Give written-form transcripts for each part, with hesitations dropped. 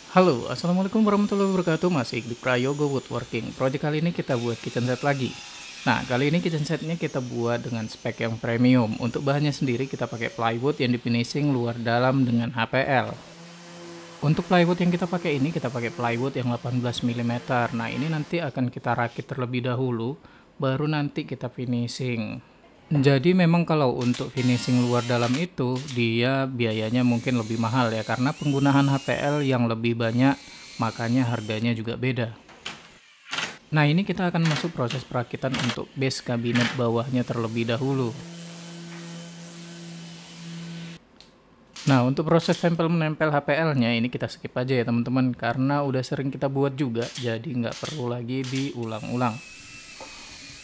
Halo, Assalamualaikum warahmatullahi wabarakatuh. Masih di Prayogo Woodworking. Project kali ini kita buat kitchen set lagi. Nah, kali ini kitchen setnya kita buat dengan spek yang premium. Untuk bahannya sendiri kita pakai plywood yang di finishing luar dalam dengan HPL. Untuk plywood yang kita pakai ini, kita pakai plywood yang 18 mm. Nah, ini nanti akan kita rakit terlebih dahulu, baru nanti kita finishing. Jadi memang kalau untuk finishing luar dalam itu dia biayanya mungkin lebih mahal ya, karena penggunaan HPL yang lebih banyak, makanya harganya juga beda. Nah, ini kita akan masuk proses perakitan untuk base kabinet bawahnya terlebih dahulu. Nah, untuk proses tempel menempel HPL-nya ini kita skip aja ya teman-teman, karena udah sering kita buat juga, jadi nggak perlu lagi diulang-ulang.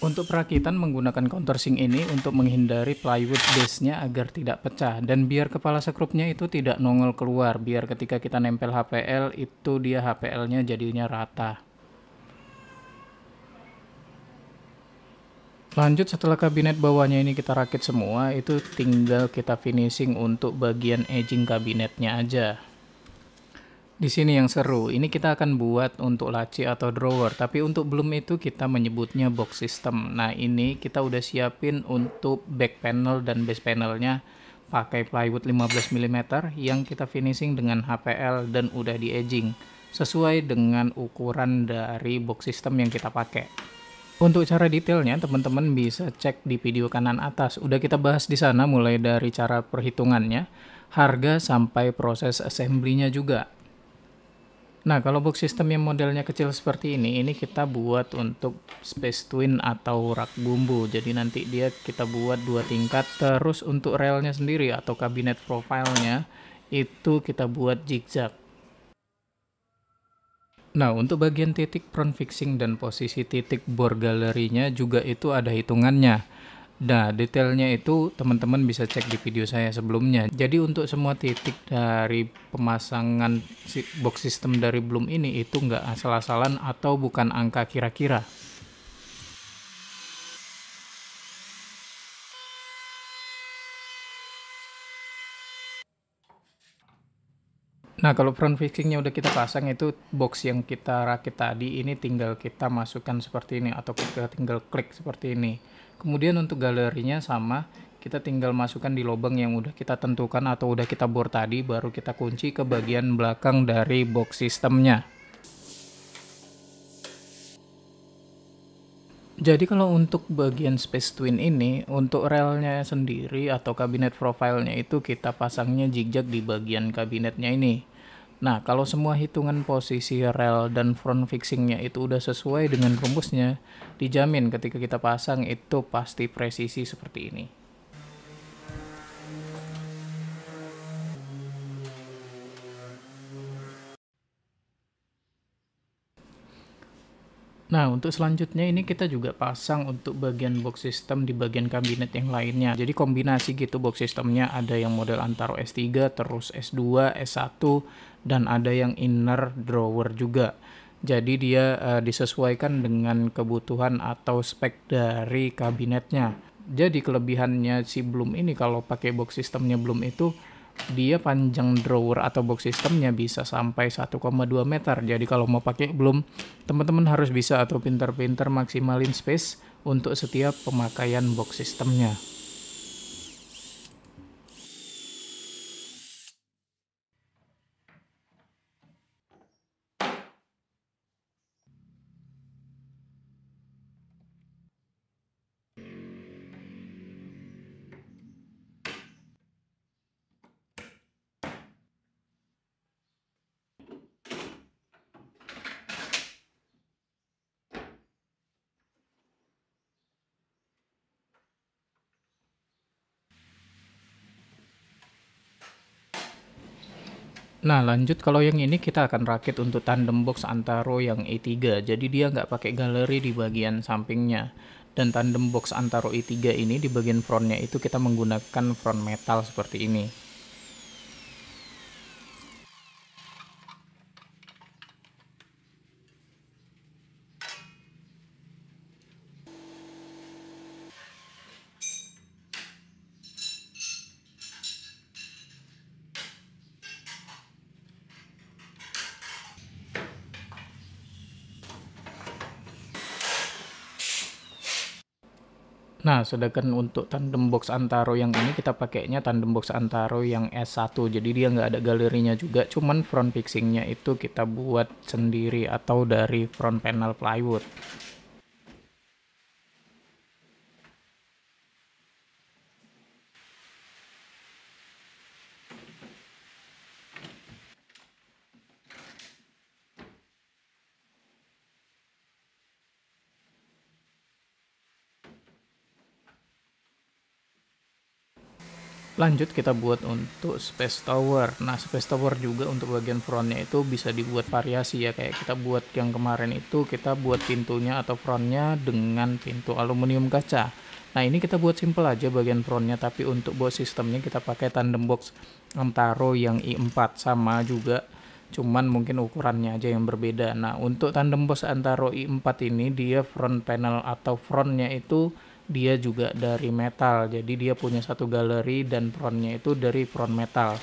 Untuk perakitan menggunakan countersink ini untuk menghindari plywood base-nya agar tidak pecah, dan biar kepala sekrupnya itu tidak nongol keluar, biar ketika kita nempel HPL itu dia HPL-nya jadinya rata. Lanjut, setelah kabinet bawahnya ini kita rakit semua, itu tinggal kita finishing untuk bagian edging kabinetnya aja. Di sini yang seru, ini kita akan buat untuk laci atau drawer, tapi untuk belum itu kita menyebutnya box system. Nah, ini kita udah siapin untuk back panel dan base panelnya pakai plywood 15 mm yang kita finishing dengan HPL dan udah di edging sesuai dengan ukuran dari box system yang kita pakai. Untuk cara detailnya teman-teman bisa cek di video kanan atas. Udah kita bahas di sana mulai dari cara perhitungannya, harga sampai proses assembly-nya juga. Nah, kalau box system yang modelnya kecil seperti ini kita buat untuk space twin atau rak bumbu. Jadi nanti dia kita buat dua tingkat. Terus untuk relnya sendiri atau kabinet profilnya itu kita buat zigzag. Nah, untuk bagian titik front fixing dan posisi titik bor galerinya juga itu ada hitungannya. Nah, detailnya itu teman-teman bisa cek di video saya sebelumnya. Jadi untuk semua titik dari pemasangan box system dari Bloom ini itu nggak asal-asalan atau bukan angka kira-kira. Nah, kalau front fixingnya udah kita pasang, itu box yang kita rakit tadi ini tinggal kita masukkan seperti ini atau kita tinggal klik seperti ini. Kemudian untuk galerinya sama, kita tinggal masukkan di lubang yang udah kita tentukan atau udah kita bor tadi, baru kita kunci ke bagian belakang dari box sistemnya. Jadi kalau untuk bagian space twin ini, untuk relnya sendiri atau kabinet profilnya itu kita pasangnya zigzag di bagian kabinetnya ini. Nah, kalau semua hitungan posisi rel dan front fixingnya itu udah sesuai dengan rumusnya, dijamin ketika kita pasang itu pasti presisi seperti ini. Nah, untuk selanjutnya ini kita juga pasang untuk bagian box system di bagian kabinet yang lainnya. Jadi kombinasi gitu box systemnya, ada yang model Antaro S3, terus S2, S1, dan ada yang inner drawer juga. Jadi dia disesuaikan dengan kebutuhan atau spek dari kabinetnya. Jadi kelebihannya si Bloom ini kalau pakai box systemnya Bloom itu dia panjang drawer atau box systemnya bisa sampai 1,2 meter. Jadi kalau mau pakai Bloom, teman-teman harus bisa atau pintar-pintar maksimalin space untuk setiap pemakaian box systemnya. Nah, lanjut kalau yang ini kita akan rakit untuk tandem box Antaro yang E3. Jadi dia nggak pakai galeri di bagian sampingnya. Dan tandem box Antaro E3 ini di bagian frontnya itu kita menggunakan front metal seperti ini. Nah, sedangkan untuk tandem box Antaro yang ini kita pakainya tandem box Antaro yang S1. Jadi dia nggak ada galerinya juga, cuman front fixingnya itu kita buat sendiri atau dari front panel plywood. Lanjut kita buat untuk space tower. Nah, space tower juga untuk bagian frontnya itu bisa dibuat variasi ya, kayak kita buat yang kemarin itu kita buat pintunya atau frontnya dengan pintu aluminium kaca. Nah, ini kita buat simple aja bagian frontnya, tapi untuk buat sistemnya kita pakai tandem box Antaro yang i4 sama juga, cuman mungkin ukurannya aja yang berbeda. Nah, untuk tandem box Antaro i4 ini dia front panel atau frontnya itu dia juga dari metal, jadi dia punya satu galeri dan frontnya itu dari front metal.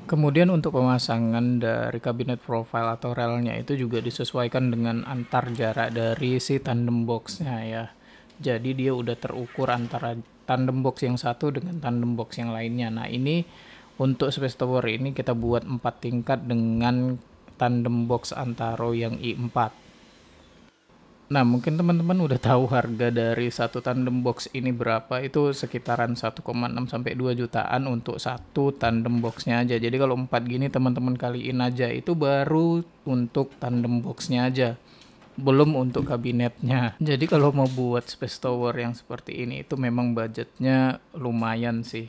Kemudian untuk pemasangan dari kabinet profile atau relnya itu juga disesuaikan dengan antar jarak dari si tandem boxnya ya. Jadi dia udah terukur antara tandem box yang satu dengan tandem box yang lainnya. Nah, ini untuk space tower ini kita buat 4 tingkat dengan tandem box Antaro yang i4. Nah, mungkin teman-teman udah tahu harga dari satu tandem box ini berapa, itu sekitaran 1,6 sampai 2 jutaan untuk satu tandem boxnya aja. Jadi kalau 4 gini teman-teman kaliin aja, itu baru untuk tandem boxnya aja. Belum untuk kabinetnya. Jadi kalau mau buat space tower yang seperti ini itu memang budgetnya lumayan sih.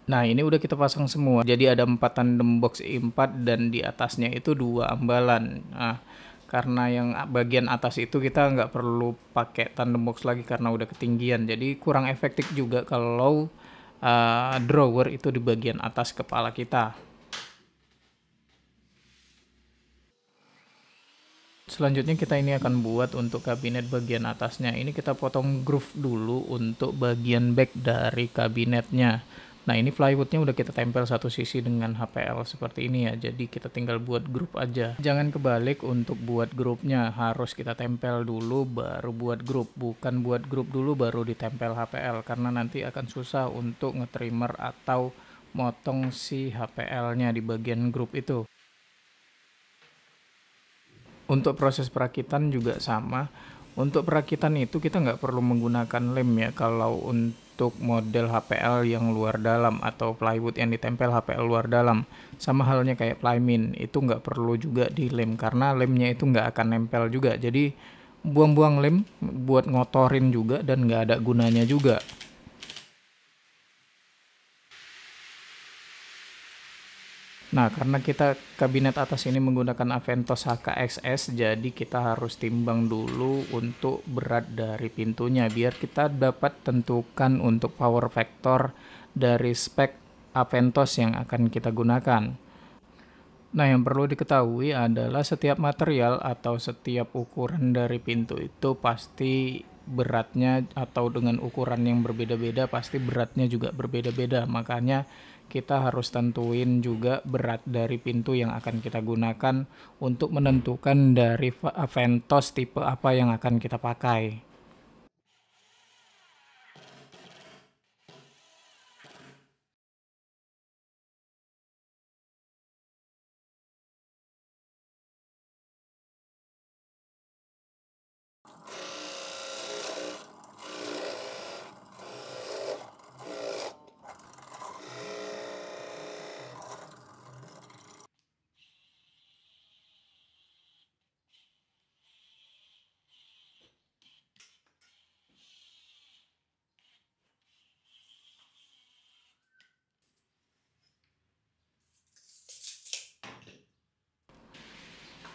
Nah, ini udah kita pasang semua. Jadi ada 4 tandem box i4 dan di atasnya itu 2 ambalan. Nah, karena yang bagian atas itu kita nggak perlu pakai tandem box lagi karena udah ketinggian. Jadi kurang efektif juga kalau drawer itu di bagian atas kepala kita. Selanjutnya kita ini akan buat untuk kabinet bagian atasnya. Ini kita potong groove dulu untuk bagian back dari kabinetnya. Nah, ini plywoodnya udah kita tempel satu sisi dengan HPL seperti ini ya. Jadi kita tinggal buat groove aja. Jangan kebalik, untuk buat groove-nya harus kita tempel dulu baru buat groove. Bukan buat groove dulu baru ditempel HPL, karena nanti akan susah untuk ngetrimmer atau motong si HPL-nya di bagian groove itu. Untuk proses perakitan juga sama. Untuk perakitan itu kita nggak perlu menggunakan lem ya. Kalau untuk model HPL yang luar dalam atau plywood yang ditempel HPL luar dalam, sama halnya kayak plymin, itu nggak perlu juga dilem karena lemnya itu nggak akan nempel juga. Jadi buang-buang lem buat ngotorin juga dan nggak ada gunanya juga. Nah, karena kita kabinet atas ini menggunakan Aventos HKXS, jadi kita harus timbang dulu untuk berat dari pintunya, biar kita dapat tentukan untuk power factor dari spek Aventos yang akan kita gunakan. Nah, yang perlu diketahui adalah setiap material atau setiap ukuran dari pintu itu pasti beratnya, atau dengan ukuran yang berbeda-beda pasti beratnya juga berbeda-beda. Makanya kita harus tentuin juga berat dari pintu yang akan kita gunakan untuk menentukan dari Aventos tipe apa yang akan kita pakai.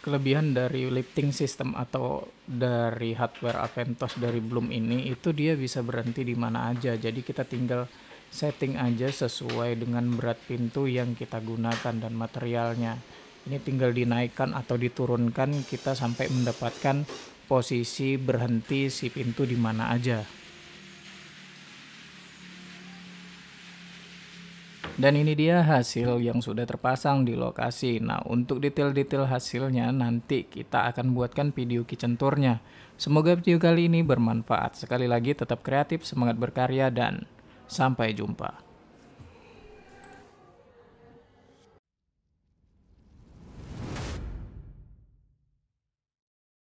Kelebihan dari lifting system atau dari hardware Aventos dari Bloom ini, itu dia bisa berhenti di mana aja. Jadi kita tinggal setting aja sesuai dengan berat pintu yang kita gunakan dan materialnya. Ini tinggal dinaikkan atau diturunkan kita sampai mendapatkan posisi berhenti si pintu di mana aja. Dan ini dia hasil yang sudah terpasang di lokasi. Nah, untuk detail-detail hasilnya nanti kita akan buatkan video kitchen tour-nya. Semoga video kali ini bermanfaat. Sekali lagi tetap kreatif, semangat berkarya, dan sampai jumpa.